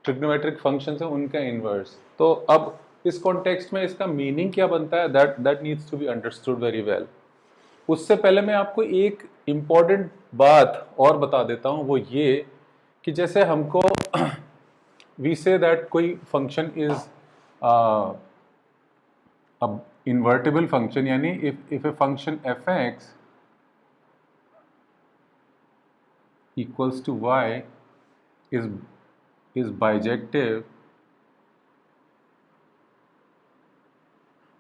Trigonometric function है उनका inverse. तो अब इस कॉन्टेक्स्ट में इसका मीनिंग क्या बनता है, that needs to be understood very well. उससे पहले मैं आपको एक इम्पॉर्टेंट बात और बता देता हूँ, वो ये कि जैसे हमको वी से दैट कोई फंक्शन इज अब इन्वर्टिबल फंक्शन, यानी if a function f x equals to y is bijective,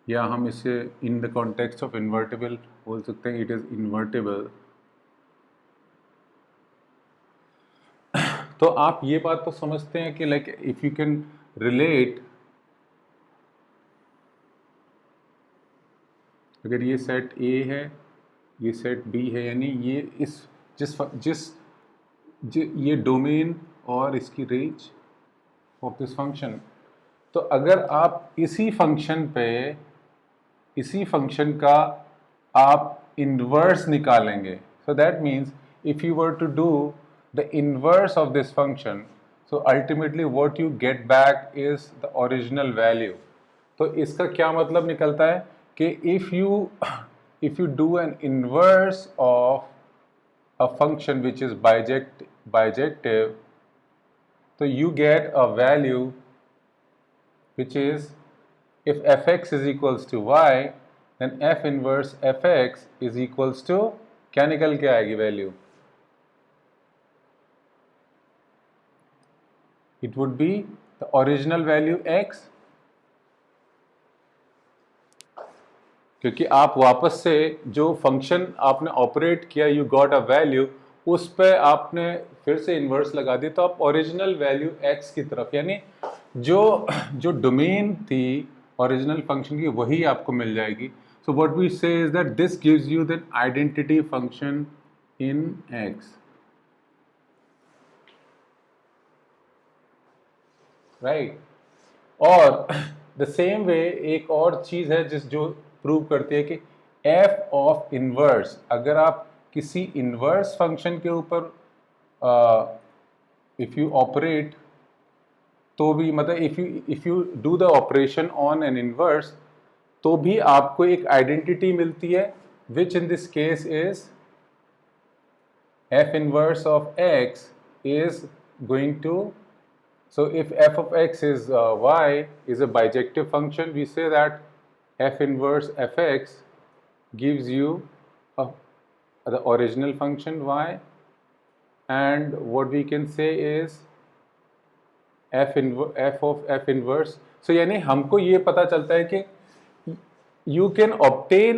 या हम इसे in the context of invertible बोल सकते हैं, इट इज इन्वर्टिबल। तो आप ये बात तो समझते हैं कि like if you can relate, अगर ये सेट ए है, ये सेट बी है, यानी ये इस ये डोमेन और इसकी रेंज ऑफ दिस फंक्शन। तो अगर आप इसी फंक्शन का आप इन्वर्स निकालेंगे, so that means if you were to do the inverse of this function, so ultimately what you get back is the original value. तो इसका क्या मतलब निकलता है कि if you do an inverse ऑफ a function which is bijective, so you get a value which is, if fx is equals to y, then f inverse fx is equals to, क्या निकल के आएगी value, it would be the original value x, क्योंकि आप वापस से जो function आपने ऑपरेट किया, यू गॉट अ वैल्यू, उस पे आपने फिर से इन्वर्स लगा दी, तो आप ओरिजिनल वैल्यू x की तरफ, यानी जो डोमेन थी ओरिजिनल फंक्शन की वही आपको मिल जाएगी। So what we say is that this gives you the identity function in x, right. और द सेम वे एक और चीज है जो प्रूव करती है कि f ऑफ इनवर्स, अगर आप किसी इनवर्स फंक्शन के ऊपर इफ यू ऑपरेट, तो भी मतलब if you do the operation on an inverse, तो भी आपको एक आइडेंटिटी मिलती है, which in this case is f inverse of x is going to, so if f of x is y is a bijective function, we say that f inverse fx gives you the original function y, and what we can say is f of f inverse। so यानी हमको ये पता चलता है कि you can obtain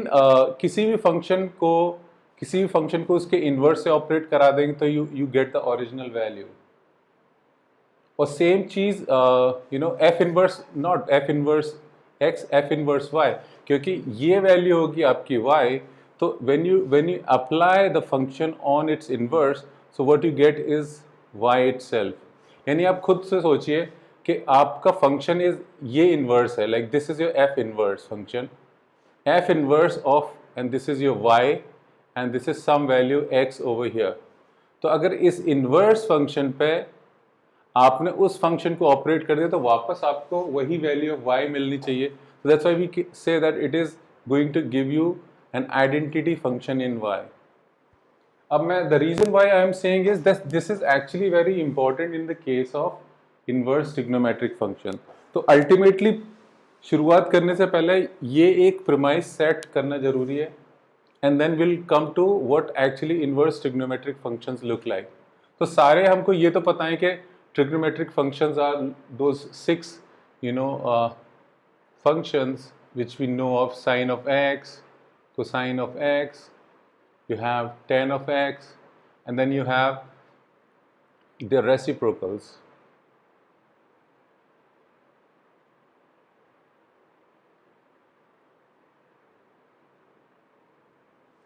किसी भी function को उसके इन्वर्स से ऑपरेट करा देंगे तो you get the original value। और सेम चीज f inverse, not f inverse x, f inverse y, क्योंकि ये वैल्यू होगी आपकी y, तो when you apply the function on its inverse, so what you get is y itself. यानी आप खुद से सोचिए कि आपका फंक्शन इज ये इनवर्स है, like this is your f inverse function, f inverse of, and this is your y, and this is some value x over here. तो अगर इस इनवर्स फंक्शन पे आपने उस फंक्शन को ऑपरेट कर दिया, तो वापस आपको वही वैल्यू ऑफ y मिलनी चाहिए। so that's why we say that it is going to give you an identity function in y। अब मैं the reason why I am saying is that this is actually very important in the case of inverse trigonometric function। तो ultimately शुरुआत करने से पहले ये एक premise set करना जरूरी है, and then we'll come to what actually inverse trigonometric functions look like। तो सारे हमको ये तो पता है कि trigonometric functions are those 6 functions which we know of: sine of x, cosine of x, you have tan of x, and then you have their reciprocals।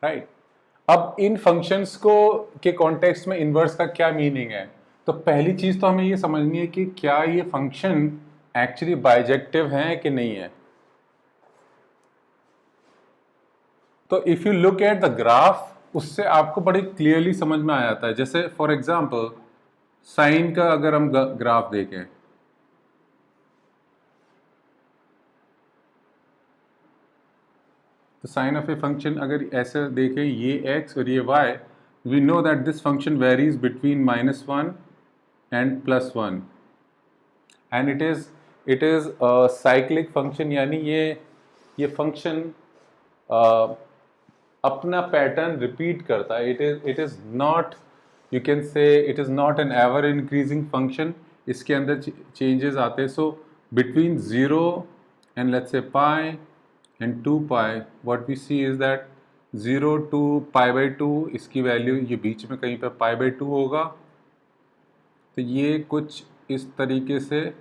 Right. अब इन functions के कॉन्टेक्स्ट में इनवर्स का क्या मीनिंग है, तो पहली चीज तो हमें ये समझनी है कि क्या ये फंक्शन एक्चुअली बाइजेक्टिव है कि नहीं है। तो if you look at the graph, उससे आपको बड़ी क्लियरली समझ में आ जाता है। जैसे फॉर एग्जांपल साइन का अगर हम ग्राफ देखें, तो साइन ऑफ ए फंक्शन अगर ऐसे देखें, ये x और ये y, we know that this function varies between -1 and +1 and it is cyclic function, यानी ये फंक्शन अपना पैटर्न रिपीट करता है. It is not, you can say it is not an ever increasing function. इसके अंदर changes आते हैं. So between 0 and let's say pi and 2 pi, what we see is that 0 to pi by 2 इसकी value ये बीच में कहीं पे pi by 2 होगा. तो ये कुछ इस तरीके से,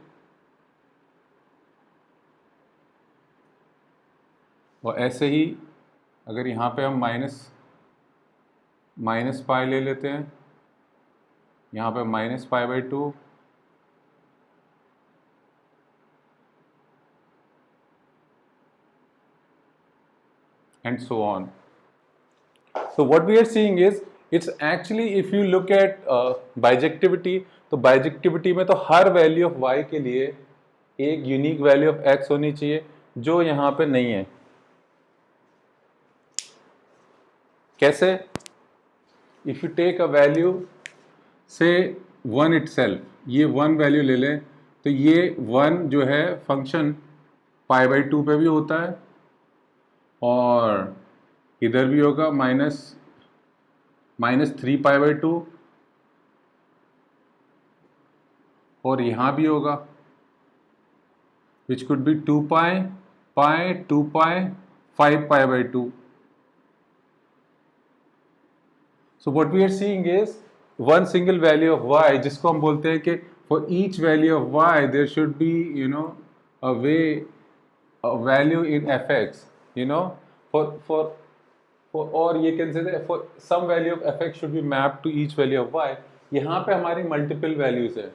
और ऐसे ही अगर यहाँ पे हम माइनस पाई ले लेते हैं, यहाँ पे -pi/2, and so on. So what we are seeing is it's actually, if you look at bijectivity, तो bijectivity में तो हर वैल्यू ऑफ y के लिए एक यूनिक वैल्यू ऑफ x होनी चाहिए, जो यहाँ पे नहीं है. कैसे? If you take a value say 1 itself, ये 1 वैल्यू ले लें, तो ये 1 जो है फंक्शन pi/2 पे भी होता है और इधर भी होगा -3 pi/2 और यहाँ भी होगा, which could be 2 pi, 2 pi, 5 pi/2. So what we are seeing is one single value of y, जिसको हम बोलते हैं कि for each value of y there should be, you know, a value in fx, you know, for or you can say that for some value of fx should be mapped to each value of y. यहाँ पे हमारी multiple values है.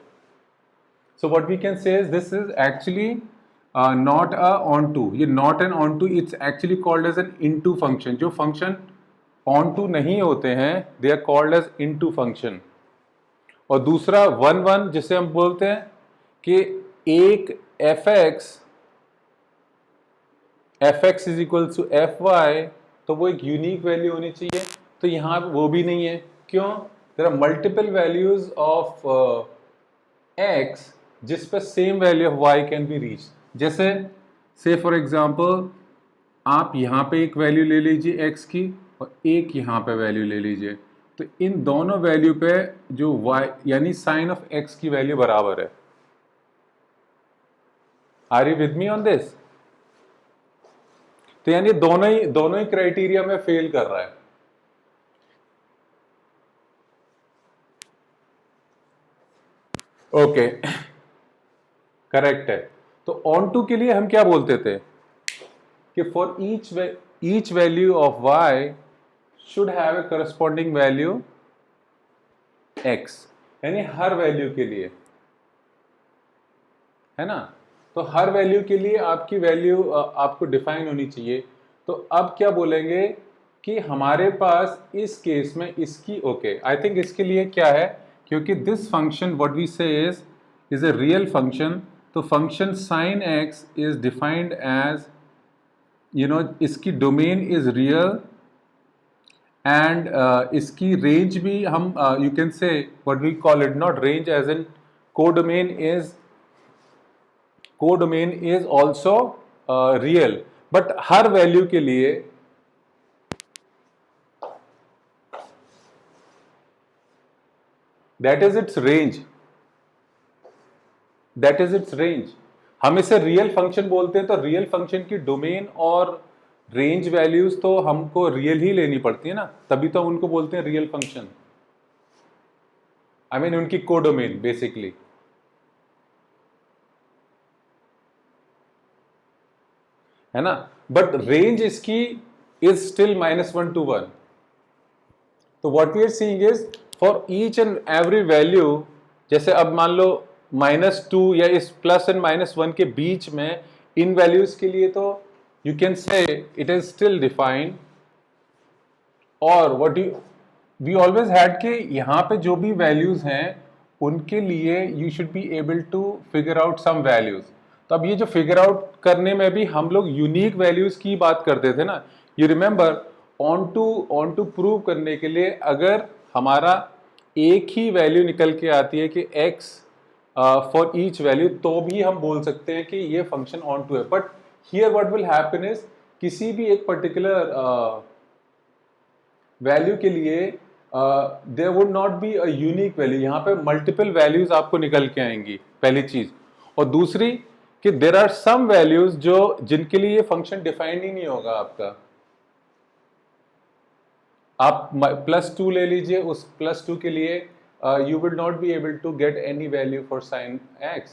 So what we can say is this is actually not a onto. ये not an onto, it's actually called as an into function. जो function onto नहीं होते हैं, they are called as into function. और दूसरा 1 जिसे हम बोलते हैं कि एक fx is equals to fy, तो वो एक यूनिक वैल्यू होनी चाहिए. तो यहाँ वो भी नहीं है. क्यों? There are multiple values of x जिस पर same value of y can be reach. जैसे से फॉर एग्जांपल आप यहाँ पे एक वैल्यू ले लीजिए x की और एक यहाँ पे वैल्यू ले लीजिए, तो इन दोनों वैल्यू पे जो y यानी साइन ऑफ x की वैल्यू बराबर है. Are you with me on this? तो यानी दोनों ही क्राइटेरिया में फेल कर रहा है. ओके, करेक्ट है. तो ऑन टू के लिए हम क्या बोलते थे कि for each value of y should have a corresponding value x, यानी हर वैल्यू के लिए, है ना. तो हर वैल्यू के लिए आपकी वैल्यू आपको डिफाइन होनी चाहिए. तो अब क्या बोलेंगे कि हमारे पास इस केस में इसकी ओके, आई थिंक इसके लिए क्या है, क्योंकि this function what we say is a real function, तो function sine x is defined as, you know, इसकी डोमेन इज रियल एंड इसकी रेंज भी हम you can say what we call it, not range as in codomain is also real, but हर value के लिए that is it's range. हम इसे real function बोलते हैं. तो रियल फंक्शन की डोमेन और रेंज वैल्यूज तो हमको रियल ही लेनी पड़ती है ना, तभी तो उनको बोलते हैं रियल फंक्शन. आई मीन उनकी कोडोमेन बेसिकली, है ना. बट रेंज इसकी इज स्टिल -1 to 1. तो what we are seeing is for each and every value, जैसे अब मान लो -2 या इस प्लस एंड -1 के बीच में इन वैल्यूज के लिए तो you can say it is still defined. और व्हाट वी ऑलवेज हैड कि यहाँ पे जो भी वैल्यूज हैं उनके लिए you should be able to figure out some values. तो अब ये जो फिगर आउट करने में भी हम लोग यूनिक वैल्यूज की बात करते थे ना, you remember onto prove करने के लिए अगर हमारा एक ही वैल्यू निकल के आती है कि x फॉर ईच वैल्यू, तो भी हम बोल सकते हैं कि ये फंक्शन ऑन टू है। But here what will happen is, किसी भी एक पर्टिकुलर वैल्यू के लिए there would not be a unique value, यहाँ पे मल्टीपल वैल्यूज आपको निकल के आएंगी, पहली चीज। और दूसरी कि देयर आर सम वैल्यूज जो जिनके लिए ये फंक्शन डिफाइंड ही नहीं होगा आपका। आप +2 ले लीजिए, उस +2 के लिए you will not be able to get any value for sine x,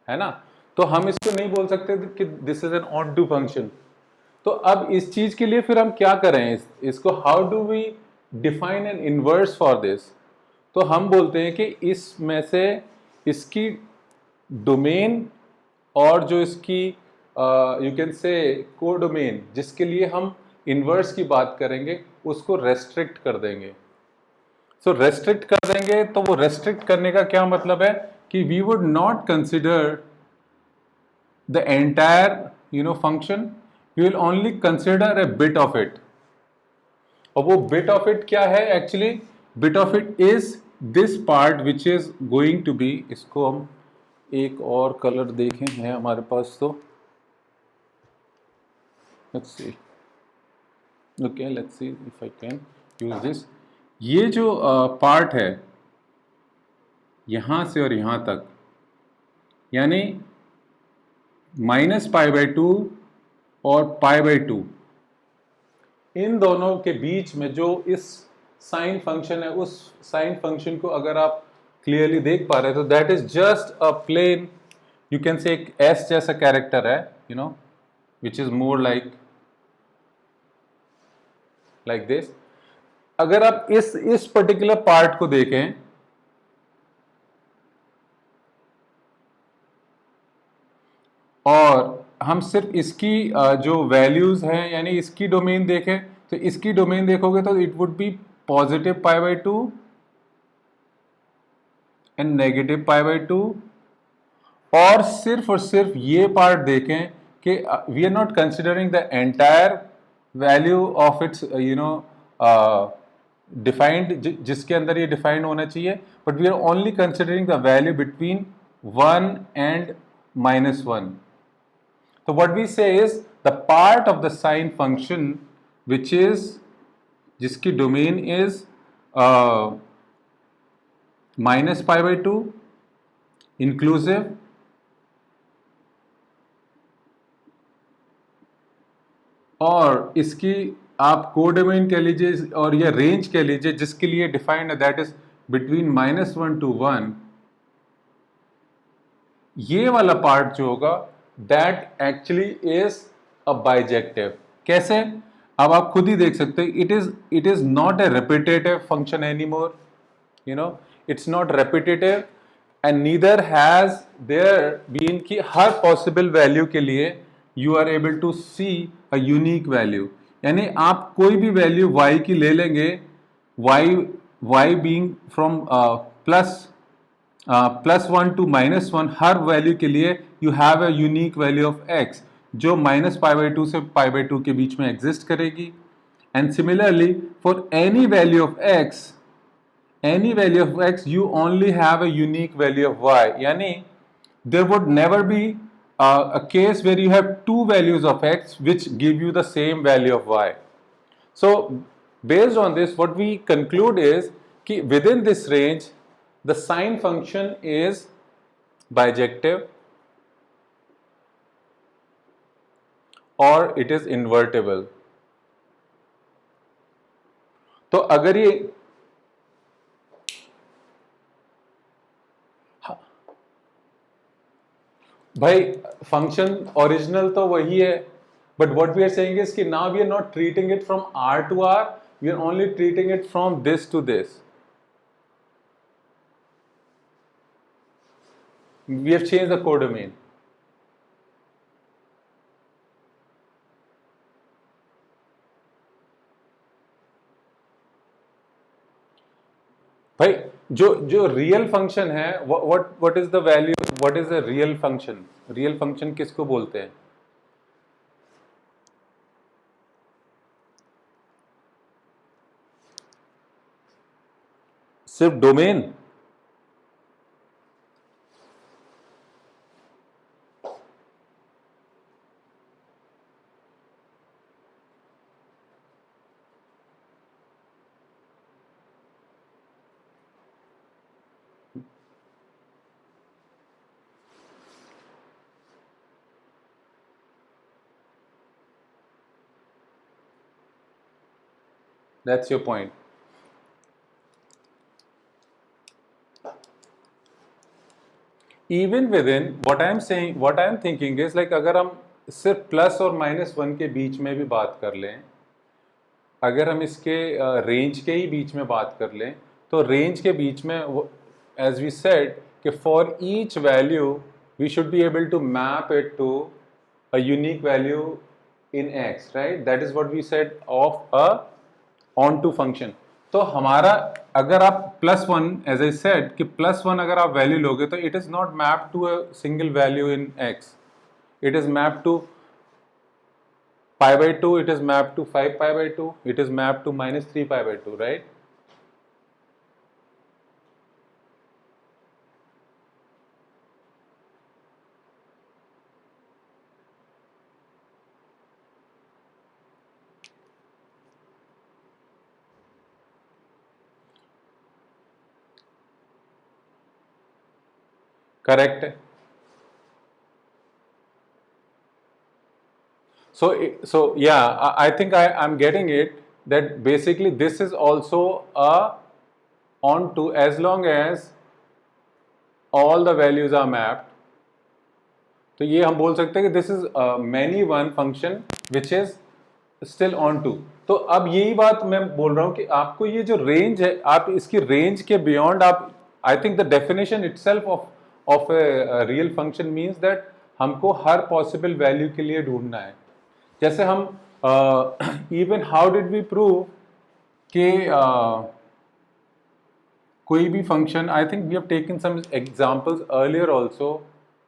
है ना। तो हम इसको नहीं बोल सकते कि this is an onto function. तो अब इस चीज के लिए फिर हम क्या करें, इसको how do we define an inverse for this. तो हम बोलते हैं कि इसमें से इसकी डोमेन और जो इसकी यू कैन से कोडोमेन जिसके लिए हम इनवर्स की बात करेंगे उसको रेस्ट्रिक्ट कर देंगे। सो रेस्ट्रिक्ट कर देंगे, तो वो रेस्ट्रिक्ट करने का क्या मतलब है कि we would not consider the entire function, we will only consider a bit of it. और वो बिट ऑफ इट क्या है actually, bit of it is this part which is going to be, इसको हम एक और कलर देखें है हमारे पास, तो let's see, okay let's see if I can use this. ये जो पार्ट है यहां से और यहां तक, यानी -π/2 और π/2, इन दोनों के बीच में जो इस साइन फंक्शन है, उस साइन फंक्शन को अगर आप क्लियरली देख पा रहे हैं तो that is just a plane, you can say एक एस जैसा कैरेक्टर है, which is more like this. अगर आप इस पर्टिकुलर पार्ट को देखें, और हम सिर्फ इसकी जो वैल्यूज हैं यानी इसकी डोमेन देखें, तो इसकी डोमेन देखोगे तो इट वुड बी +π/2 एंड -π/2। और सिर्फ ये पार्ट देखें कि we are not considering the entire value of its defined, जिसके अंदर ये डिफाइंड होना चाहिए, but we are only considering the value between 1 and -1। So what we say is the part of the sine function which is, जिसकी domain is -π/2 inclusive और इसकी आप codomain कह लीजिए और ये रेंज कह लीजिए, जिसके लिए डिफाइंड है दैट इज बिटवीन -1 to 1। ये वाला पार्ट जो होगा that actually is a bijective. कैसे, अब आप खुद ही देख सकते हैं, it is not a repetitive function anymore, it's not repetitive and neither has there been कि हर पॉसिबल वैल्यू के लिए you are able to see a unique value. यानी आप कोई भी वैल्यू y की ले लेंगे, y being from +1 to -1, her value के लिए you have a unique value of x जो -π/2 से π/2 के बीच में एग्जिस्ट करेगी। And similarly for any value of x you only have a unique value of y, यानी there would never be a case where you have two values of x which give you the same value of y. So based on this what we conclude is कि within this range the sine function is bijective or it is invertible. तो अगर ये भाई function original तो वही है, but what we are saying is कि now we are not treating it from r to r, we are only treating it from this to this. We have changed the codomain. भाई जो real function है, what is the value, what is the real function, real function किसको बोलते हैं? सिर्फ domain? That's your point. Even within what I am saying, what I am thinking is like अगर हम सिर्फ प्लस और -1 के बीच में भी बात कर लें, अगर हम इसके रेंज के ही बीच में बात कर लें, तो रेंज के बीच में एज वी सेड कि for each value we should be able to map it to a unique value in x, right? That is what we said of a onto function. तो हमारा अगर आप +1 as I said कि +1 अगर आप value लोगे तो it is not map to a single value in x, it is mapped to pi/2, it is mapped to 5 pi/2, it is mapped to -3 pi/2, right? Correct. So yeah, I think I'm getting it, that basically this is also a onto as long as all the values are mapped. तो ये हम बोल सकते हैं कि this is many one function which is still onto. तो अब यही बात मैं बोल रहा हूं कि आपको ये जो रेंज है, आप इसकी रेंज के बियॉन्ड आप, I think the definition itself of A real function means that हमको हर पॉसिबल वैल्यू के लिए ढूंढना है. जैसे हम even how did we prove कि कोई भी function, I think we have taken some examples earlier also,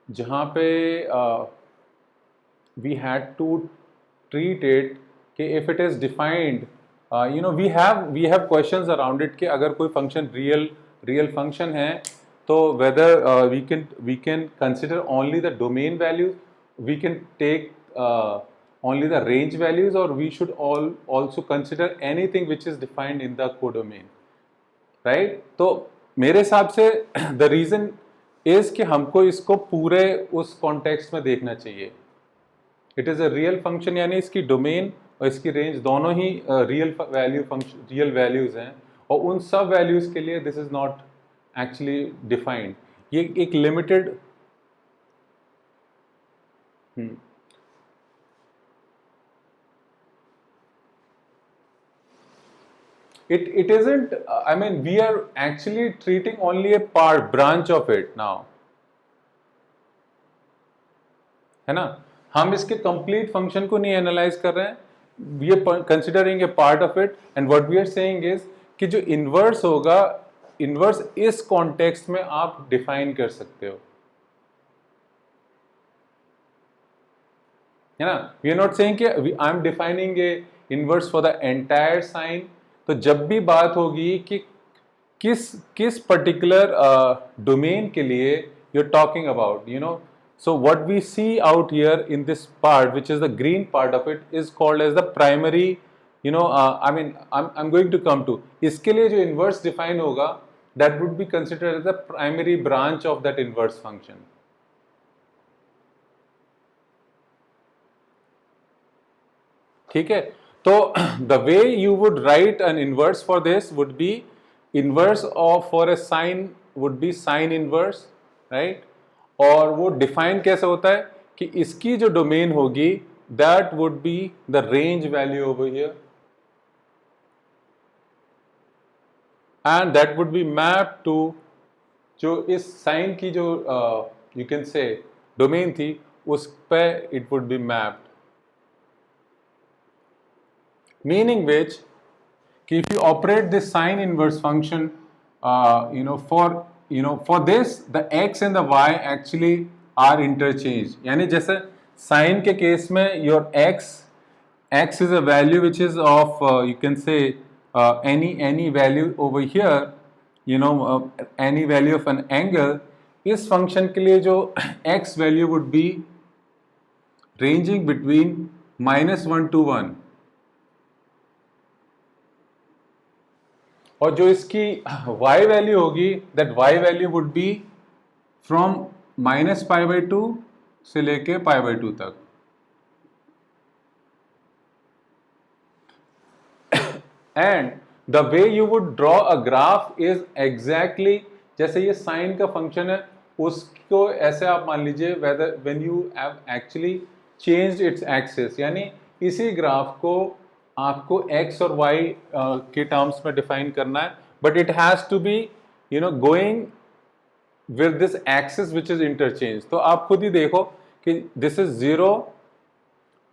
जहाँ पे we had to treat it कि if it is defined, you know we have questions around it कि अगर कोई function real function है तो whether we can consider only the domain values, we can take only the range values, or we should also consider anything which is defined in the codomain, right? तो मेरे हिसाब से the reason is कि हमको इसको पूरे उस context में देखना चाहिए. It is a real function, यानी इसकी डोमेन और इसकी रेंज दोनों ही रियल वैल्यूज हैं, और उन सब वैल्यूज के लिए this is not actually defined. ये एक limited it isn't, I mean we are actually treating only a branch of it now, है ना? हम इसके कंप्लीट फंक्शन को नहीं एनालाइज कर रहे हैं, we are considering a part of it, and what we are saying is कि जो इनवर्स होगा, इनवर्स इस कॉन्टेक्स्ट में आप डिफाइन कर सकते हो, है ना? वी आर नॉट सेइंग कि I am defining a inverse for the entire sine. तो जब भी बात होगी कि किस पर्टिकुलर डोमेन के लिए you are talking about, you know, so what we see out here in this part, which is the green part of it, is called as the primary, you know, I mean I'm going to come to, इसके लिए जो inverse define होगा, that would be considered as the primary branch of that inverse function. ठीक है? तो the way you would write an inverse for this would be inverse of, for a sine would be sine inverse, right? और वो define कैसे होता है कि इसकी जो डोमेन होगी that would be the range value over here, and that would be map to जो इस साइन की जो यू कैन से डोमेन थी उस पे it would be mapped, meaning which कि if you operate this sine inverse function, for this the x and the y actually are interchanged. यानी जैसे साइन के केस में your x is a value which is of you can say any value over here, you know any value of an angle, इस function के लिए जो x value would be ranging between -1 to 1, और जो इसकी y value होगी, that y value would be from -π/2 से लेके π/2 तक. And the way you would draw a graph is exactly जैसे ये साइन का फंक्शन है, उसको ऐसे आप मान लीजिए whether when you have actually changed its axis, यानी इसी ग्राफ को आपको x और y के टर्म्स में डिफाइन करना है, but it has to be going with this axis which is interchange. तो आप खुद ही देखो कि this is 0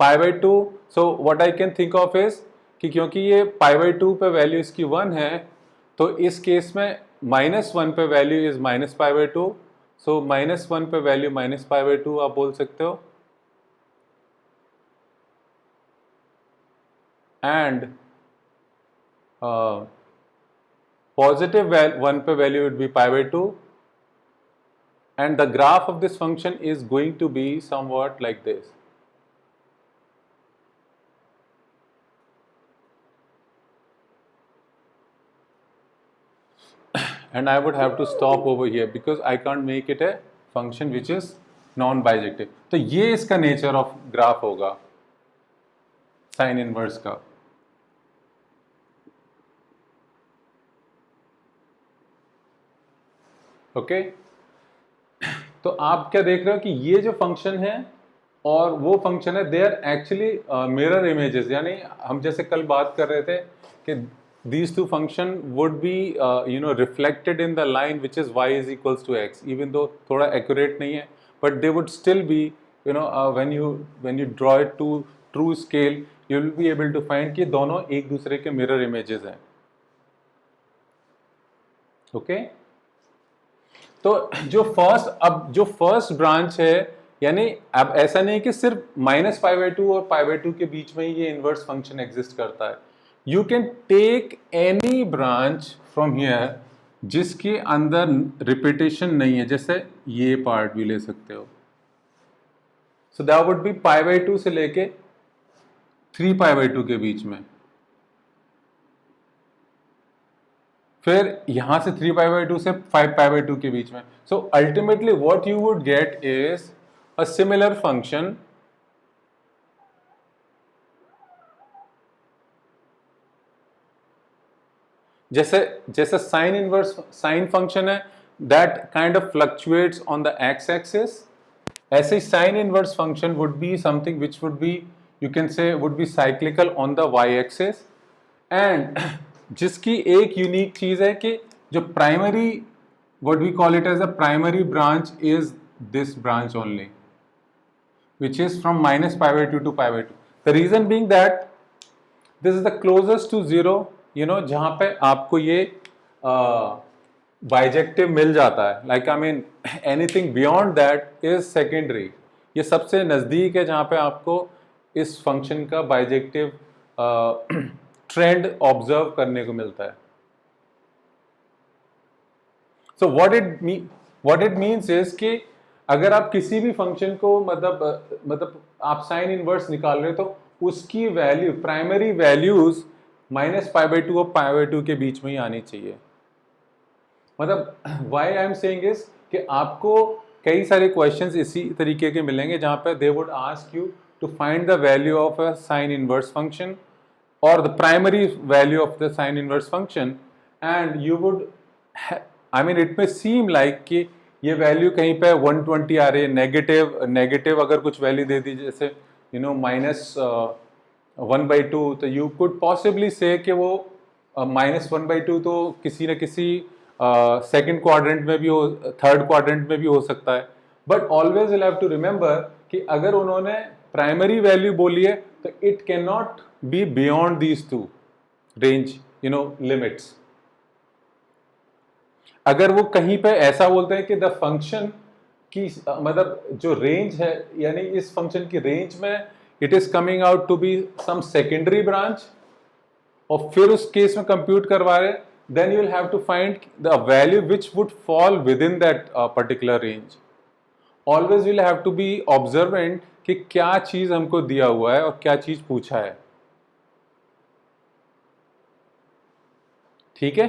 π/2. So what I can think of is कि क्योंकि ये π/2 पे वैल्यू इसकी 1 है, तो इस केस में -1 पे वैल्यू इज -π/2. सो -1 पे वैल्यू -π/2 आप बोल सकते हो, एंड पॉजिटिव 1 पे value would be π/2, and the graph of this function is going to be somewhat like this. And I would have to stop over here because I can't make it a function which is non-bijective. तो ये इसका nature of graph होगा sin inverse का. Okay तो आप क्या देख रहे हो कि ये जो फंक्शन है और वो फंक्शन है, they are actually mirror images. यानी हम जैसे कल बात कर रहे थे कि these two function would be reflected in the line which is y is equals to x, even though थोड़ा accurate नहीं है, but they would still be when you draw it to true scale you will be able to find कि दोनों एक दूसरे के mirror images हैं. Okay तो जो फर्स्ट ब्रांच है, यानी अब ऐसा नहीं कि सिर्फ -π/2 और π/2 के बीच में ही ये इनवर्स फंक्शन एग्जिस्ट करता है. You can take any branch from here जिसके अंदर रिपीटेशन नहीं है, जैसे ये पार्ट भी ले सकते हो. सो दैट वुड बी π/2 से लेके 3π/2 के बीच में, फिर यहां से 3π/2 से 5π/2 के बीच में. So ultimately what you would get is a similar function जैसे साइन इनवर्स साइन फंक्शन है, that kind of fluctuates on the x axis. ऐसे ही sine inverse function would be something which would be, you can say would be cyclical on the y axis. And जिसकी एक unique चीज है कि जो primary, what we call it as a primary branch, is this branch only which is from -π/2 to π/2. The reason being that this is the closest to 0, जहां पे आपको ये बाइजेक्टिव मिल जाता है. Like I mean anything beyond that is secondary. ये सबसे नज़दीक है जहां पे आपको इस फंक्शन का बाइजेक्टिव ट्रेंड ऑब्जर्व करने को मिलता है. So what it means is कि अगर आप किसी भी फंक्शन को मतलब आप साइन इनवर्स निकाल रहे हो तो उसकी वैल्यू, प्राइमरी वैल्यूज -π/2 और π/2 के बीच में ही आनी चाहिए. मतलब why I am saying is कि आपको कई सारे क्वेश्चंस इसी तरीके के मिलेंगे जहां पे they would ask you to find the value of a sine inverse function or the primary value of the sine inverse function, and you would it may seem like कि ये वैल्यू कहीं पे 120 आ रही है, नेगेटिव अगर कुछ value दे दी जैसे -1/2, तो यू कुड पॉसिबली से कि वो -1/2 तो किसी न किसी सेकंड क्वाड्रेंट में भी हो, थर्ड क्वाड्रेंट में भी हो सकता है. But always you have to remember कि अगर उन्होंने प्राइमरी वैल्यू बोली है तो it can not be beyond these two range limits. अगर वो कहीं पे ऐसा बोलते हैं कि द फंक्शन की मतलब जो रेंज है, यानी इस फंक्शन की रेंज में it is coming out to be some secondary branch, और फिर उस केस में कंप्यूट करवा रहे then you'll have to find the value which would fall within that particular range. Always we'll have to be observant कि क्या चीज हमको दिया हुआ है और क्या चीज पूछा है. ठीक है.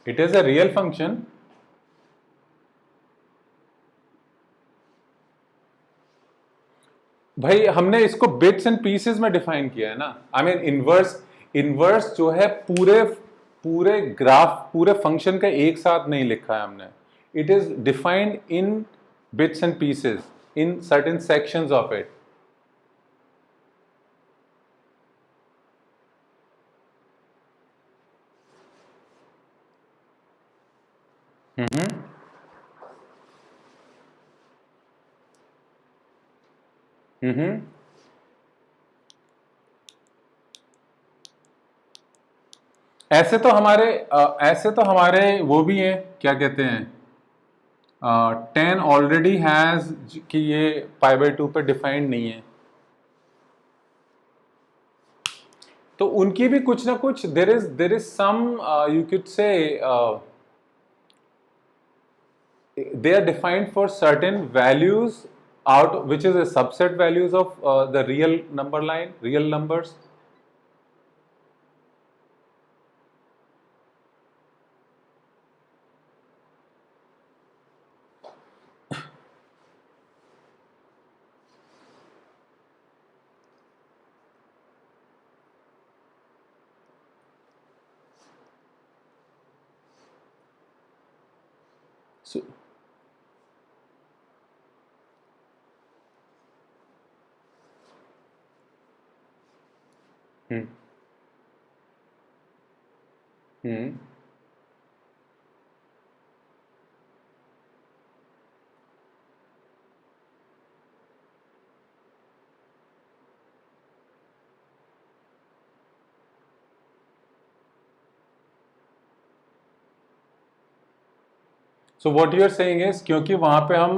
It is a real function. भाई हमने इसको बिट्स एंड पीसेस में डिफाइन किया है ना. आई मीन इनवर्स जो है पूरे पूरे ग्राफ पूरे फंक्शन का एक साथ नहीं लिखा है हमने. It is defined in bits and pieces in certain sections of it. ऐसे तो हमारे वो भी हैं, क्या कहते हैं, 10 ऑलरेडी हैज कि ये π/2 पे डिफाइंड नहीं है. तो उनकी भी कुछ ना कुछ there is some you could say they are defined for certain values out which is a subset values of the real number line, real numbers. So, hmm. Hmm. So what you are saying is क्योंकि वहां पे हम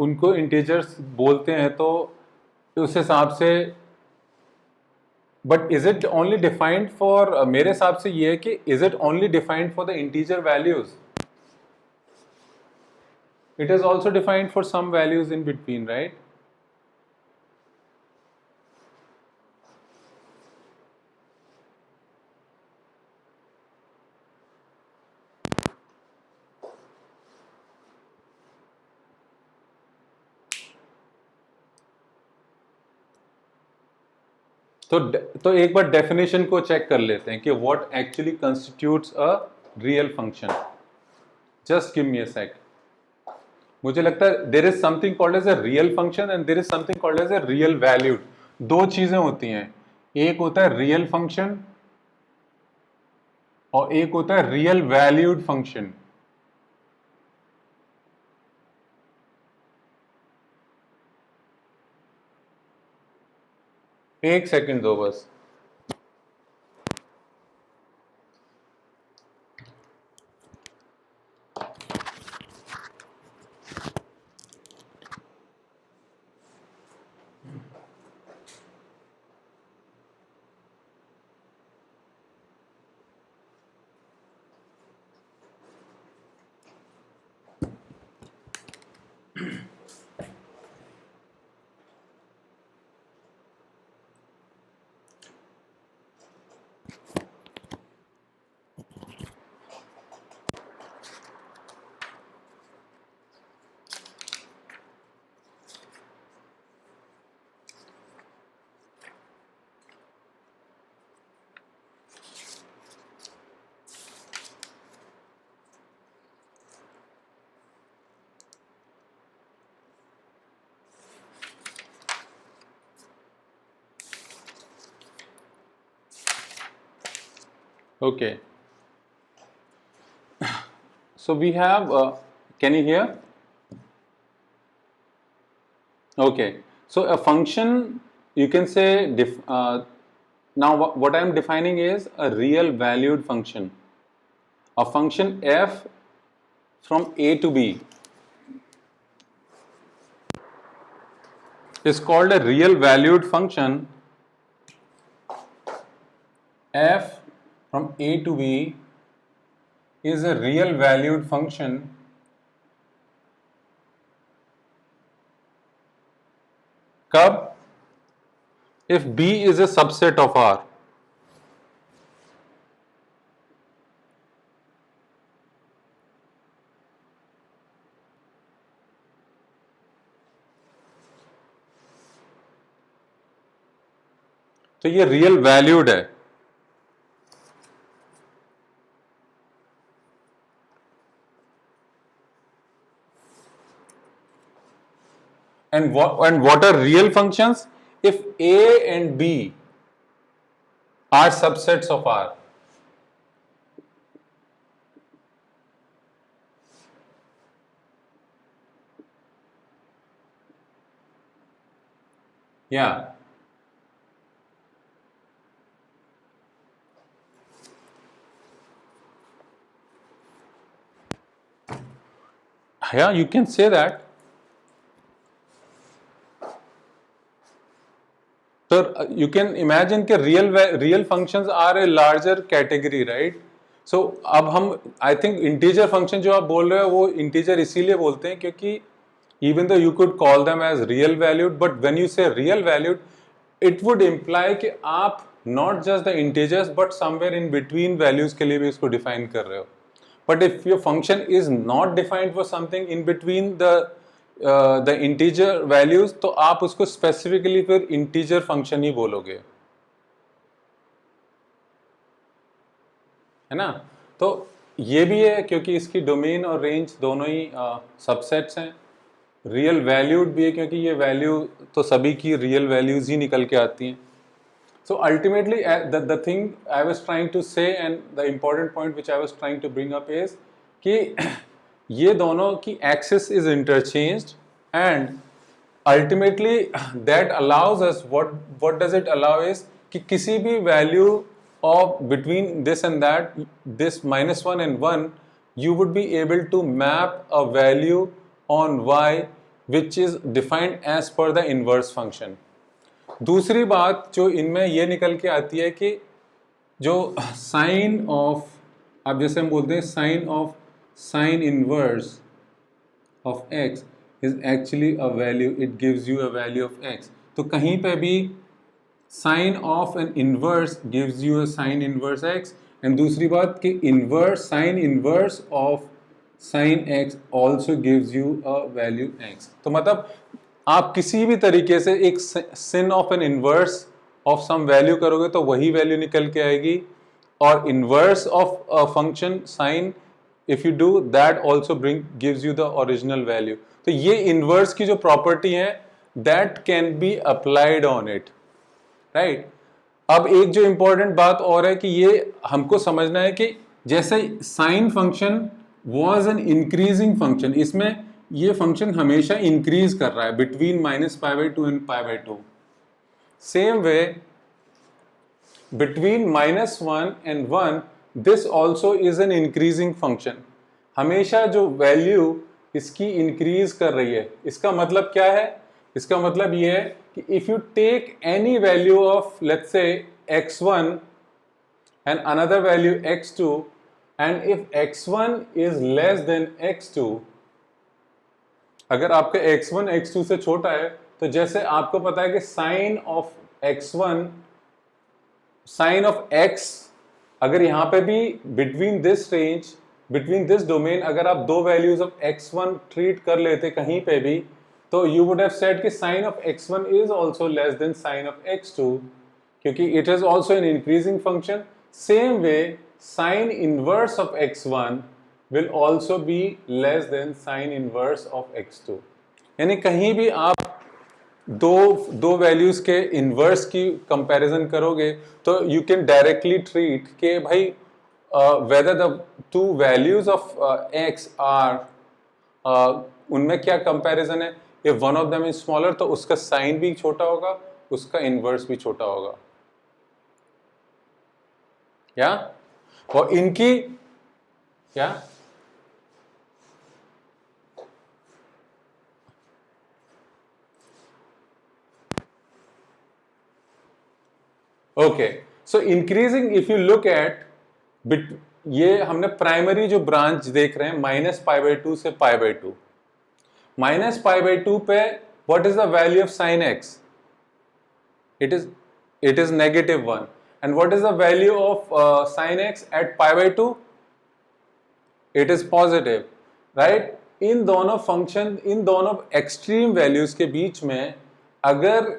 उनको integers बोलते हैं तो उस हिसाब से. But is it only defined for, मेरे हिसाब से ये है कि is it only defined for the integer values. It is also defined for some values in between, right? तो एक बार डेफिनेशन को चेक कर लेते हैं कि what actually constitutes a real function. Just give me a sec. मुझे लगता है there is something called as a real function and there is something called as a real valued. दो चीजें होती हैं, एक होता है रियल फंक्शन और एक होता है रियल वैल्यूड फंक्शन. एक सेकंड दो बस. Okay. So we have, can you hear? Okay. So a function, you can say, now what I am defining is a real valued function. A function f from a to b. is called a real valued function. F from A to B is a real valued function कब? If B is a subset of R. तो ये real valued है. And what are real functions? If A and B are subsets of R. Yeah. Yeah, you can say that. So you can imagine कि real functions are a larger category, right? So अब हम I think integer function जो आप बोल रहे हो वो integer इसीलिए बोलते हैं क्योंकि even though you could call them as real valued, but when you say real valued, it would imply कि आप not just the integers but somewhere in between values के लिए भी इसको define कर रहे हो. But if your function is not defined for something in between the integer values, तो आप उसको specifically फिर integer function ही बोलोगे, है ना? तो ये भी है क्योंकि इसकी डोमेन और रेंज दोनों ही सबसेट्स हैं. रियल वैल्यूड भी है क्योंकि ये वैल्यू तो सभी की रियल वैल्यूज ही निकल के आती हैं. So ultimately, the thing I was trying to say and the important point which I was trying to bring up is कि ये दोनों की axis is interchanged and ultimately that allows us what does it allow is कि किसी भी value of between this and that, this -1 and 1, you would be able to map a value on y which is defined as per the inverse function. दूसरी बात जो इनमें ये निकल के आती है कि जो साइन ऑफ, अब जैसे हम बोलते हैं sine of sine inverse of x is actually a value, it gives you a value of x. तो कहीं पे भी sine of an inverse gives you a sine inverse x. And दूसरी बात कि inverse sine inverse of sine x also gives you a value x. तो मतलब आप किसी भी तरीके से एक sin of an inverse of some value करोगे तो वही वैल्यू निकल के आएगी, और inverse of a function sine if you do that also gives you the original value. तो ये इनवर्स की जो प्रॉपर्टी है that can be applied on it, right. अब एक जो इंपॉर्टेंट बात और है कि ये हमको समझना है कि जैसे sine function was an increasing function, इसमें ये फंक्शन हमेशा इंक्रीज कर रहा है between -π/2 and π/2. Same way between -1 and 1 this also is an increasing function. हमेशा जो वैल्यू इसकी इंक्रीज कर रही है. इसका मतलब क्या है? इसका मतलब ये है कि if you take any value of let's say x1 and another value x2, and if x1 is less than x2, अगर आपका x1 x2 से छोटा है तो जैसे आपको पता है कि sine of x1 sine of x, अगर यहां पे भी between this range between this domain अगर आप दो वैल्यूज ऑफ x1 ट्रीट कर लेते कहीं पे भी, तो यू वुड हैव सेड कि sine of x1 is also less than sine of x2 क्योंकि it is also an increasing function. Same way sine inverse of x1 will also be less than sin inverse of x2. यानी कहीं भी आप दो values के inverse की comparison करोगे तो यू कैन डायरेक्टली ट्रीट के भाई whether the two values of x are उनमें क्या कंपैरिजन है. if one of them is smaller तो उसका साइन भी छोटा होगा, उसका इनवर्स भी छोटा होगा. या और इनकी क्या okay, so increasing if you look eight bit, ये हमने प्राइमरी जो ब्रांच देख रहे हैं -π/2 से π/2, -π/2 पे what is the value of sine x? it is -1. And what is the value of sin x at π/2? It is positive, right? इन दोनों function, इन दोनों एक्सट्रीम वैल्यूज के बीच में अगर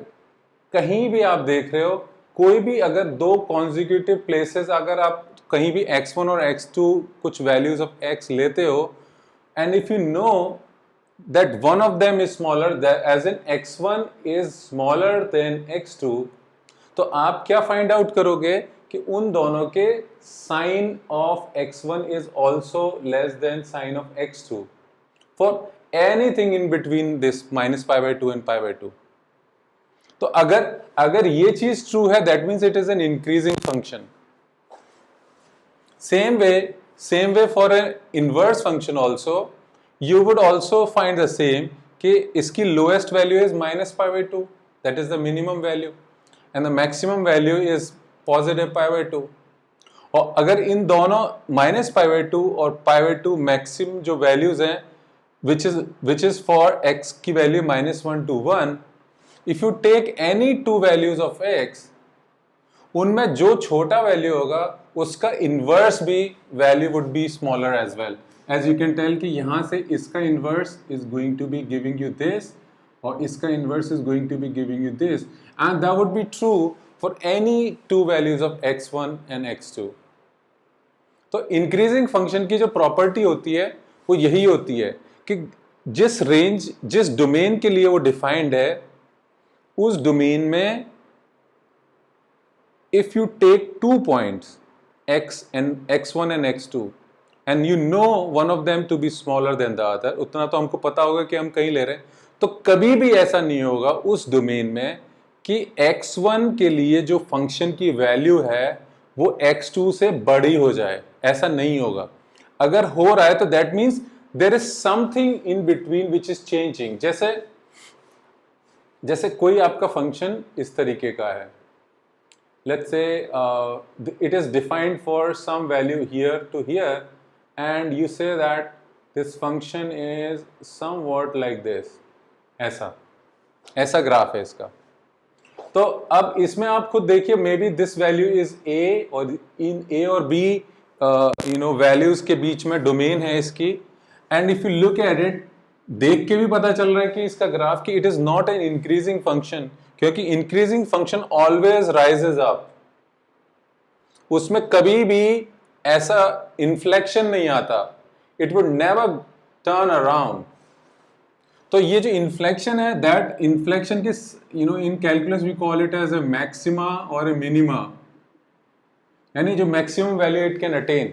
कहीं भी आप देख रहे हो, कोई भी अगर दो कॉन्जिक्यूटिव प्लेसेस अगर आप कहीं भी x1 और x2 कुछ वैल्यूज ऑफ x लेते हो, and if you know that one of them is smaller, as in x1 is smaller than x2, तो आप क्या फाइंड आउट करोगे कि उन दोनों के sine of x1 is also less than sine of x2 for anything in between this -π/2 and π/2. तो अगर ये चीज ट्रू है, that means it is an increasing function. Same way for an inverse function also you would also find the same कि इसकी lowest value is -π/2, that is the minimum value, and the maximum value is positive π/2. और अगर इन दोनों -π/2 और π/2 maximum जो values हैं which is for x की value -1 to 1, if you take any two values of x, उनमें जो छोटा वैल्यू होगा उसका इनवर्स भी value would be smaller as well. As you can tell कि यहाँ से इसका inverse is going to be giving you this और इसका inverse is going to be giving you this, and that would be true for any two values of x1 and x2. तो increasing function की जो property होती है वो यही होती है कि जिस रेंज, जिस डोमेन के लिए वो डिफाइंड है, उस डोमेन में if you take 2 points x1 and x2 and you know one of them to be smaller than the other, उतना तो हमको पता होगा कि हम कहीं ले रहे हैं, तो कभी भी ऐसा नहीं होगा उस डोमेन में कि x1 के लिए जो फंक्शन की वैल्यू है वो x2 से बड़ी हो जाए. ऐसा नहीं होगा. अगर हो रहा है तो that means there is something in between which is changing. जैसे कोई आपका फंक्शन इस तरीके का है, let's say it is defined for some value here to here, and you say that this function is somewhat like this. ऐसा graph है इसका. तो अब इसमें आप खुद देखिए, may be this value is a, और इन a और b वैल्यूज के बीच में डोमेन है इसकी, and if you look at it, देख के भी पता चल रहा है कि इसका ग्राफ की it is not an increasing function, क्योंकि increasing function always rises up. उसमें कभी भी ऐसा इन्फ्लेक्शन नहीं आता. It would never turn around. तो ये जो इन्फ्लेक्शन है, दैट इन्फ्लेक्शन के in calculus we call it as a maxima और ए मिनिमा, यानी जो maximum value it can attain.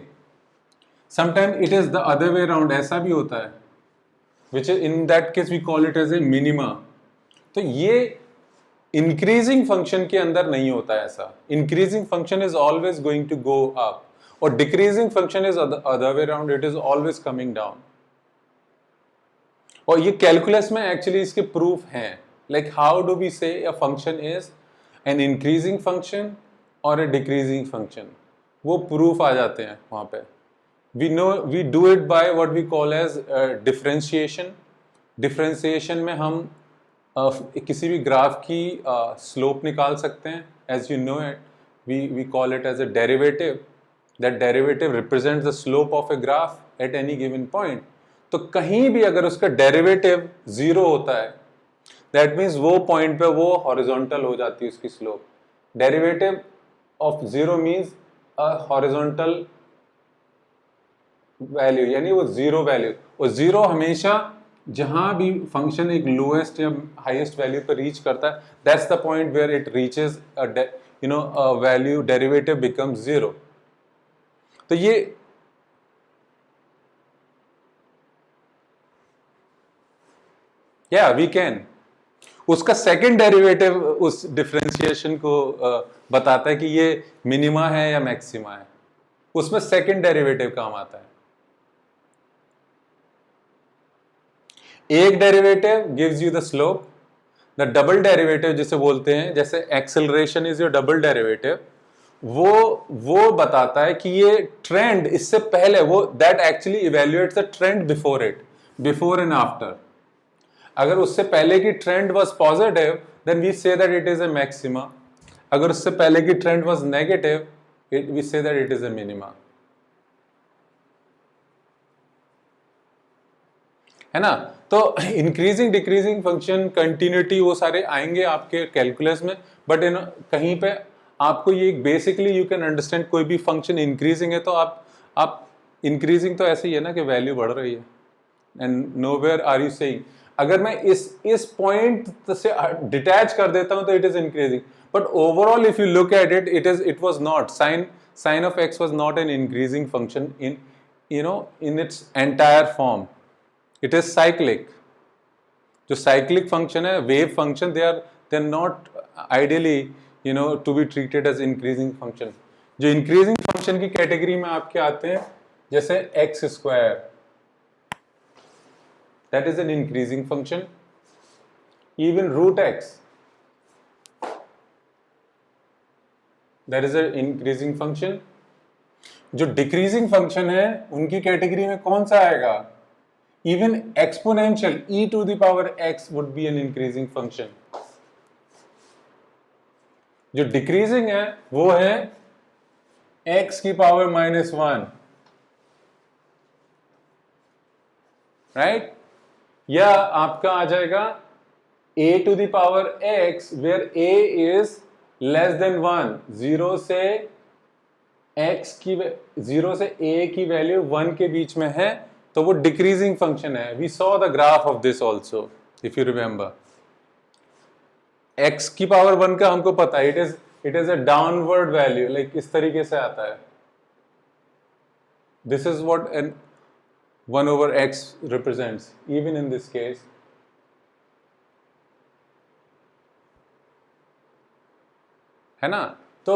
Sometime it is the other way around, ऐसा भी होता है, which in that case we call it as a minima. तो ये increasing function के अंदर नहीं होता है ऐसा. Increasing function is always going to go up, और decreasing function is other way around, it is always coming down. और ये कैलकुलस में एक्चुअली इसके प्रूफ हैं. Like how do we say a function is an increasing function और a decreasing function, वो proof आ जाते हैं वहां पे. We do it by what we call as differentiation. Differentiation में हम किसी भी ग्राफ की स्लोप निकाल सकते हैं. As you know it, we call it as a derivative. That derivative represents the slope of a graph at any given point. तो कहीं भी अगर उसका डेरिवेटिव 0 होता है, दैट मीन्स वो पॉइंट पे वो हॉरिजॉन्टल हो जाती है उसकी slope. Derivative of 0 means a horizontal value, यानी वो 0 वैल्यू. वो 0 हमेशा जहां भी फंक्शन एक लोएस्ट या हाईएस्ट वैल्यू पर रीच करता है, that's the point where it reaches a value, derivative becomes 0. तो ये वी कैन, उसका सेकंड डेरिवेटिव उस डिफरेंशिएशन को बताता है कि ये मिनिमा है या मैक्सिमा है. उसमें सेकंड डेरिवेटिव काम आता है. एक derivative gives you the slope, the double derivative जिसे बोलते हैं, जैसे acceleration is your double derivative, वो बताता है कि ये ट्रेंड इससे पहले, वो that actually evaluates the trend before it, before and after. अगर उससे पहले की trend was positive then we say that it is a maxima, अगर उससे पहले की trend was negative we say that it is a minima, है ना। तो इंक्रीजिंग डिक्रीजिंग फंक्शन, कंटिन्यूटी, वो सारे आएंगे आपके कैलकुलस में, बट इन कहीं पे आपको ये बेसिकली यू कैन अंडरस्टैंड, कोई भी फंक्शन इंक्रीजिंग है तो आप इंक्रीजिंग तो ऐसे ही है ना कि वैल्यू बढ़ रही है, and nowhere are you saying, अगर मैं इस पॉइंट से डिटैच कर देता हूं तो it is increasing, but overall if you look at it it was not, sine of x was not an increasing function in in its entire form, it is cyclic. जो cyclic function है, wave function, they are not ideally to be treated as increasing function. जो increasing function की category में आपके आते हैं, जैसे x square, that is an increasing function, even root x, that is an increasing function. जो decreasing function है उनकी कैटेगरी में कौन सा आएगा, even exponential e to the power x would be an increasing function। जो decreasing है वो है x की पावर -1, राइट, या आपका आ जाएगा a to the power x where a is less than 1, 0 से a की वैल्यू 1 के बीच में है तो वो डिक्रीजिंग फंक्शन है। We saw the graph of this also if you remember. x की पावर 1 का हमको पता है, it is a downward value, like इस तरीके से आता है, this is what an 1/x represents even in this case. है ना, तो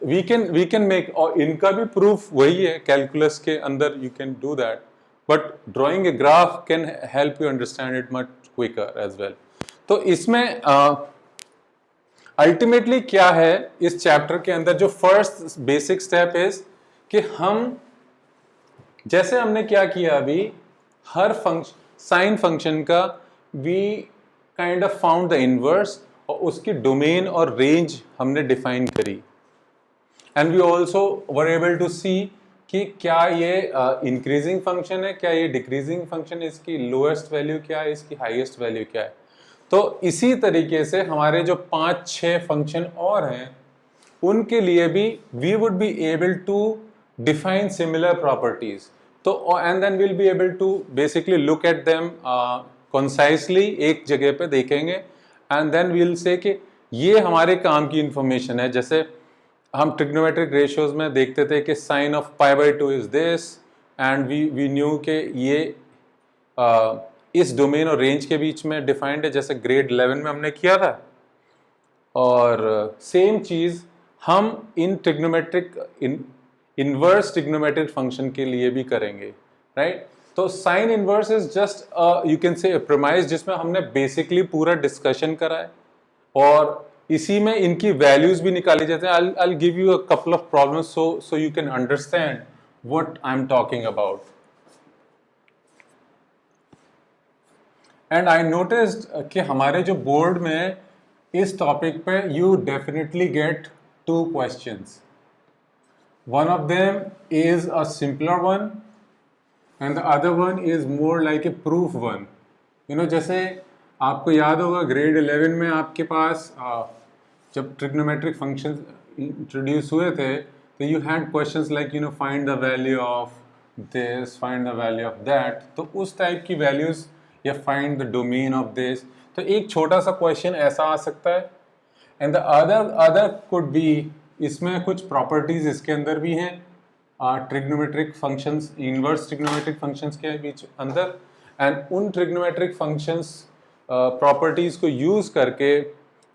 वी कैन मेक, और इनका भी प्रूफ वही है कैलकुलस के अंदर, you can do that, but drawing a graph can help you understand it much quicker as well. तो इसमें अल्टीमेटली क्या है इस चैप्टर के अंदर, जो फर्स्ट बेसिक स्टेप इज कि हम, जैसे हमने क्या किया अभी, हर फंक्शन, साइन फंक्शन का we kind of found the inverse, और उसकी डोमेन और रेंज हमने डिफाइन करी, and we also were able to see कि क्या ये इंक्रीजिंग फंक्शन है, क्या ये डिक्रीजिंग फंक्शन है, इसकी लोएस्ट वैल्यू क्या है, इसकी हाईएस्ट वैल्यू क्या है। तो इसी तरीके से हमारे जो 5-6 फंक्शन और हैं उनके लिए भी we would be able to define similar properties, तो and then will be able to basically look at them concisely, एक जगह पे देखेंगे, एंड देन विल से कि ये हमारे काम की इंफॉर्मेशन है। जैसे हम ट्रिग्नोमेट्रिक रेशियोज में देखते थे कि sine of π/2 is this, and we knew कि ये इस डोमेन और रेंज के बीच में डिफाइंड है, जैसे ग्रेड 11 में हमने किया था। और सेम चीज़ हम इन ट्रिग्नोमेट्रिक इनवर्स ट्रिग्नोमेट्रिक फंक्शन के लिए भी करेंगे, राइट। तो sine inverse is just you can से प्रीमाइस, जिसमें हमने बेसिकली पूरा डिस्कशन करा है, और इसी में इनकी वैल्यूज भी निकाली जाते हैं। I'll give you a couple of problems so you can understand what I'm talking about. And I noticed कि हमारे जो बोर्ड में इस टॉपिक पे you definitely get 2 questions. One of them is a simpler one and the other one is more like a proof one. जैसे आपको याद होगा ग्रेड 11 में आपके पास जब ट्रिग्नोमेट्रिक फंक्शंस इंट्रोड्यूस हुए थे तो you had questions like find the value of this, find the value of that, तो उस टाइप की वैल्यूज, या find the domain of this. तो एक छोटा सा क्वेश्चन ऐसा आ सकता है, and the other could be, इसमें कुछ प्रॉपर्टीज इसके अंदर भी हैं trigonometric functions, inverse trigonometric functions के बीच अंदर, एंड उन ट्रिग्नोमेट्रिक फंक्शंस प्रॉपर्टीज को यूज करके,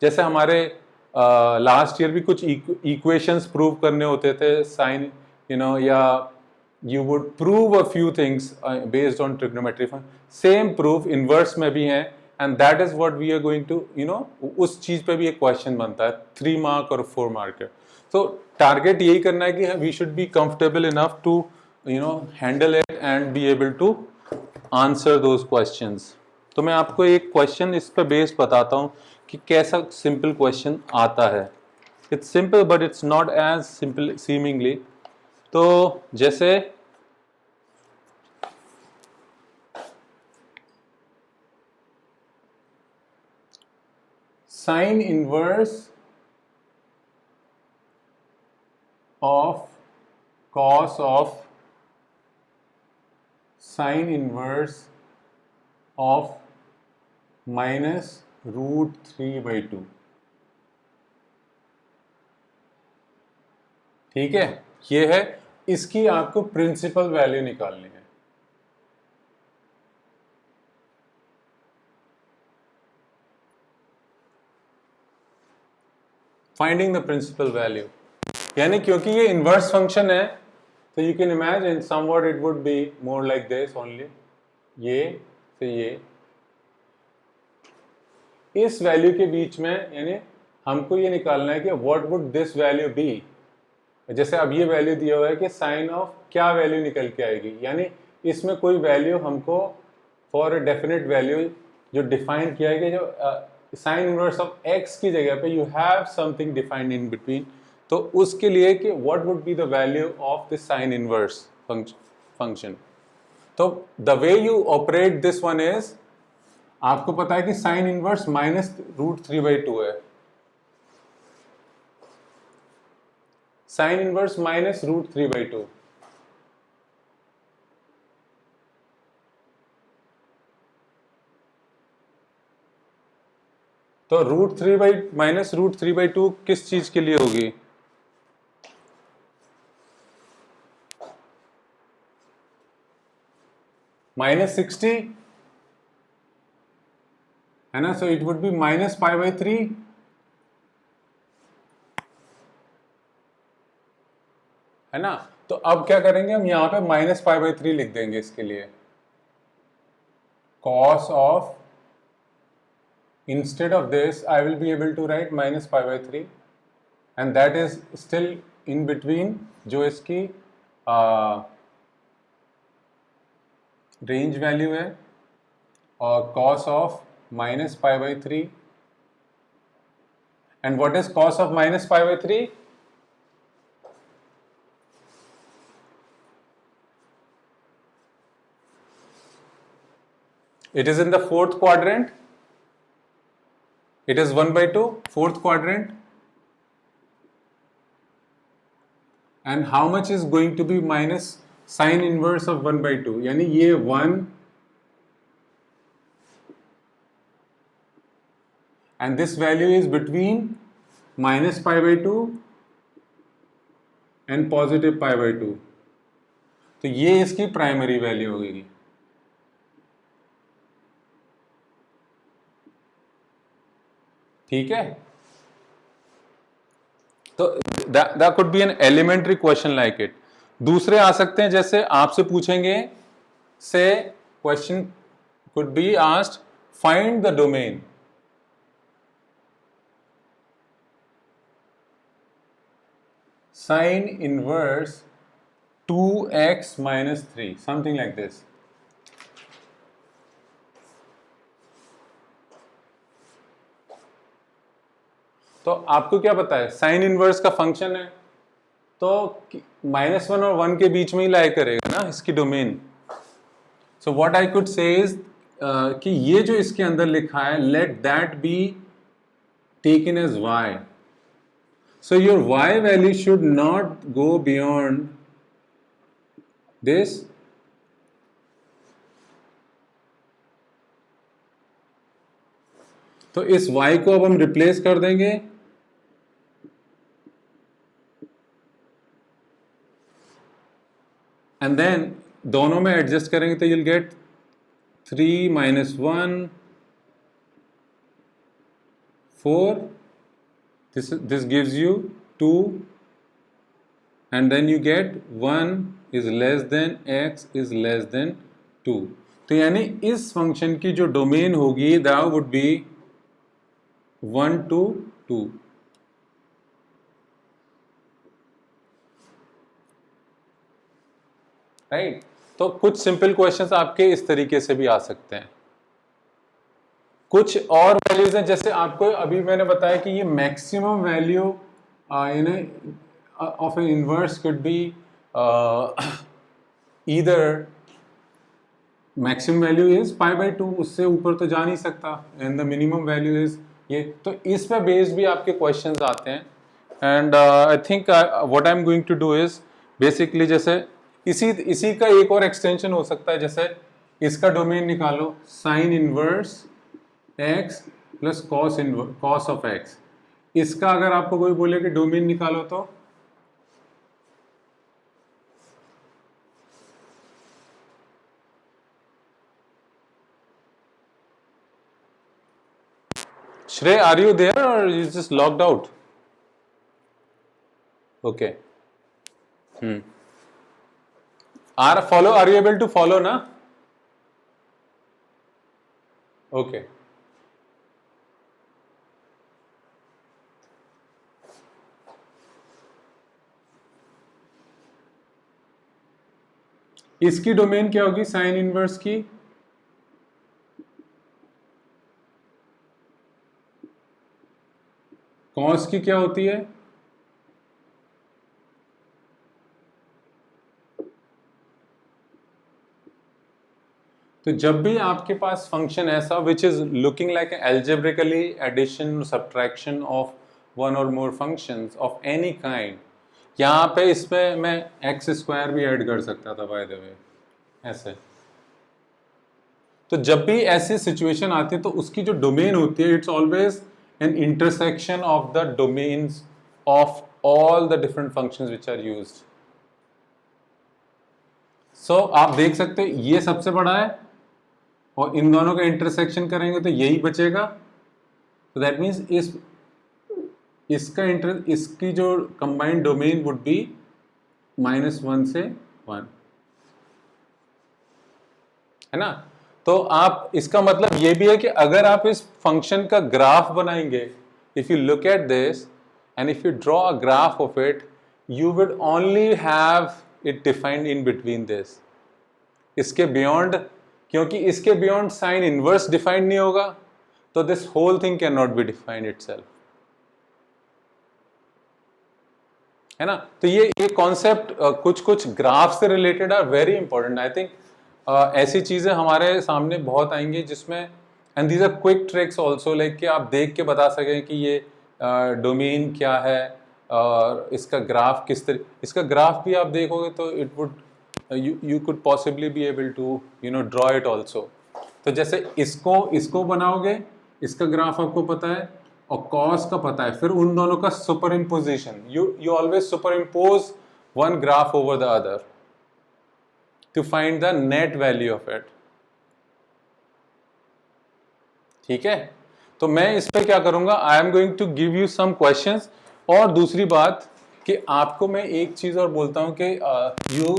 जैसे हमारे लास्ट ईयर भी कुछ इक्वेशंस प्रूव करने होते थे साइन, या you would prove a few things based on trigonometry. Same proof inverse में भी हैं and that is what we are going to उस चीज पे भी एक क्वेश्चन बनता है 3 मार्क और 4 मार्क। तो टारगेट यही करना है कि we should be comfortable enough to handle it and be able to answer those questions. तो मैं आपको एक क्वेश्चन इस पे बेस्ड बताता हूँ कि कैसा सिंपल क्वेश्चन आता है। It's simple but it's not as simple seemingly. तो जैसे sine inverse of cos of sine inverse of -√3/2। ठीक है, ये है, इसकी आपको प्रिंसिपल वैल्यू निकालनी है। फाइंडिंग द प्रिंसिपल वैल्यू, यानी क्योंकि ये इनवर्स फंक्शन है तो you can imagine somewhat it would be more like this only, ये से ये इस वैल्यू के बीच में, यानी हमको ये निकालना है कि what would this value be. जैसे अब ये वैल्यू दिया हुआ है कि साइन ऑफ क्या वैल्यू निकल के आएगी, यानी इसमें कोई वैल्यू हमको फॉर अ डेफिनेट वैल्यू जो डिफाइन किया है कि जो साइन इनवर्स ऑफ एक्स की जगह पे you have something defined in between, तो उसके लिए कि what would be the value of this sine inverse function. तो the way you operate this one is, आपको पता है कि साइन इनवर्स -√3/2 है, साइन इनवर्स -√3/2। तो -√3/2 किस चीज के लिए होगी? -60 है ना, सो इट वुड बी -π/3 है ना। तो अब क्या करेंगे हम, यहां पे -π/3 लिख देंगे इसके लिए, cos of, instead of this I will be able to write -π/3 and that is still in between जो इसकी रेंज वैल्यू है, और cos of -π/3 and what is cos of -π/3? It is in the fourth quadrant. It is 1/2, fourth quadrant. And how much is going to be minus sine inverse of 1/2? यानी ये 1 and this value is between -π/2 and +π/2. तो ये इसकी primary value होगी। ठीक है, तो that could be an elementary question like it. दूसरे आ सकते हैं, जैसे आपसे पूछेंगे, से question could be asked, find the domain. Sine inverse 2x minus 3, something like this. तो आपको क्या पता है, साइन इनवर्स का फंक्शन है तो -1 और 1 के बीच में ही लाई करेगा ना इसकी domain. So what I could say is कि ये जो इसके अंदर लिखा है, let that be taken as y. So your y value should not go beyond this. तो इस y को अब हम रिप्लेस कर देंगे, एंड देन दोनों में एडजस्ट करेंगे तो you'll get 3 - 1 4. This gives you 2, and then you get 1 is less than x is less than 2. तो यानी इस फंक्शन की जो डोमेन होगी that would B 1 to 2। Right, तो कुछ सिंपल क्वेश्चंस आपके इस तरीके से भी आ सकते हैं। कुछ और वैल्यूज हैं, जैसे आपको अभी मैंने बताया कि ये maximum value of an inverse could be either maximum value is π/2, उससे ऊपर तो जा नहीं सकता, and the minimum value is ये। तो इस पे बेस्ड भी आपके क्वेश्चंस आते हैं। And I think what I am going to do is basically जैसे इसी का एक और एक्सटेंशन हो सकता है, जैसे इसका डोमेन निकालो sine inverse x plus cos of x। इसका अगर आपको कोई बोले कि डोमेन निकालो तो Shrey, are you there or you just logged out? Okay. Are you able to follow na? Okay. इसकी डोमेन क्या होगी साइन इनवर्स की? कॉस की क्या होती है? तो जब भी आपके पास फंक्शन ऐसा which is looking like algebraically addition subtraction of one और more functions of any kind, यहाँ पे इसमें मैं एक्स स्क्वायर भी ऐड कर सकता था बाय द वे ऐसे। तो जब भी ऐसी सिचुएशन आती है तो उसकी जो डोमेन होती है it's always an intersection of the domains of all the different functions which are used. So आप देख सकते हैं ये सबसे बड़ा है और इन दोनों का इंटरसेक्शन करेंगे तो यही बचेगा। तो दैट मीन्स इसकी जो कंबाइंड डोमेन वुड बी -1 से 1, है ना। तो आप इसका मतलब ये भी है कि अगर आप इस फंक्शन का ग्राफ बनाएंगे, if you look at this and if you draw a graph of it, you will only have it defined in between this. इसके बियॉन्ड, क्योंकि इसके बियॉन्ड साइन इनवर्स डिफाइंड नहीं होगा, तो this whole thing can not be defined itself, है ना। तो ये कॉन्सेप्ट कुछ ग्राफ से related are very important. I think ऐसी चीजें हमारे सामने बहुत आएंगी जिसमें, and these are quick tricks also, like कि आप देख के बता सकें कि ये डोमेन क्या है और इसका ग्राफ किस तरह, इसका ग्राफ भी आप देखोगे तो it would you could possibly be able to draw it also। तो जैसे इसको बनाओगे, इसका ग्राफ आपको पता है और कॉस का पता है, फिर उन दोनों का super imposition, you always superimpose one graph over the other to find the net value of it। ठीक है, तो मैं इस पे क्या करूंगा, I am going to give you some questions. और दूसरी बात कि आपको मैं एक चीज और बोलता हूं कि you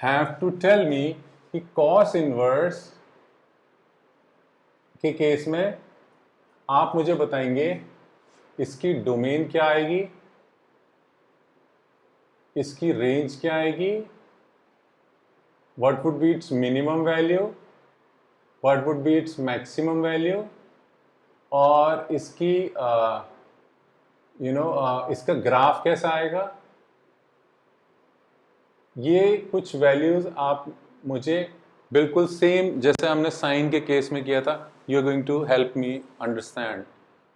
have to tell me कि cos इनवर्स के केस में आप मुझे बताएंगे इसकी डोमेन क्या आएगी, इसकी रेंज क्या आएगी, what would be its minimum value, what would be its maximum value, और इसकी इसका ग्राफ कैसा आएगा। ये कुछ वैल्यूज आप मुझे बिल्कुल सेम जैसे हमने साइन के केस में किया था, you are going to help me understand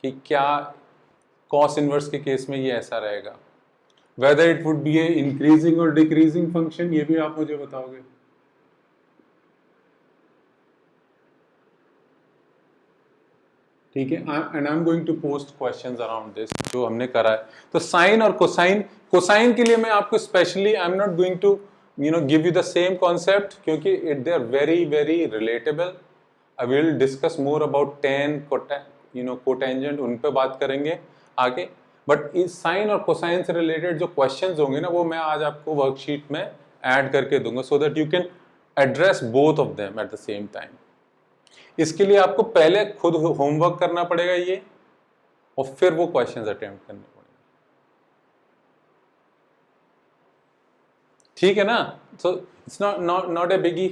कि क्या कॉस इनवर्स के केस में ये ऐसा रहेगा, whether it would be a increasing और डिक्रीजिंग फंक्शन, ये भी आप मुझे बताओगे। ठीक है, and I am going to post questions around this जो हमने करा है। तो साइन और कोसाइन के लिए मैं आपको specially I am not going to give you the same concept, क्योंकि they are very very relatable. I will discuss more about tan cotangent, उन पे बात करेंगे आगे। बट इस साइन और कोसाइन से रिलेटेड जो क्वेश्चंस होंगे ना, वो मैं आज आपको वर्कशीट में ऐड करके दूंगा, so that you can address both of them at the same time. इसके लिए आपको पहले खुद होमवर्क करना पड़ेगा ये, और फिर वो क्वेश्चंस अटेम्प्ट करने पड़ेंगे। ठीक है ना? So it's not a बिगी।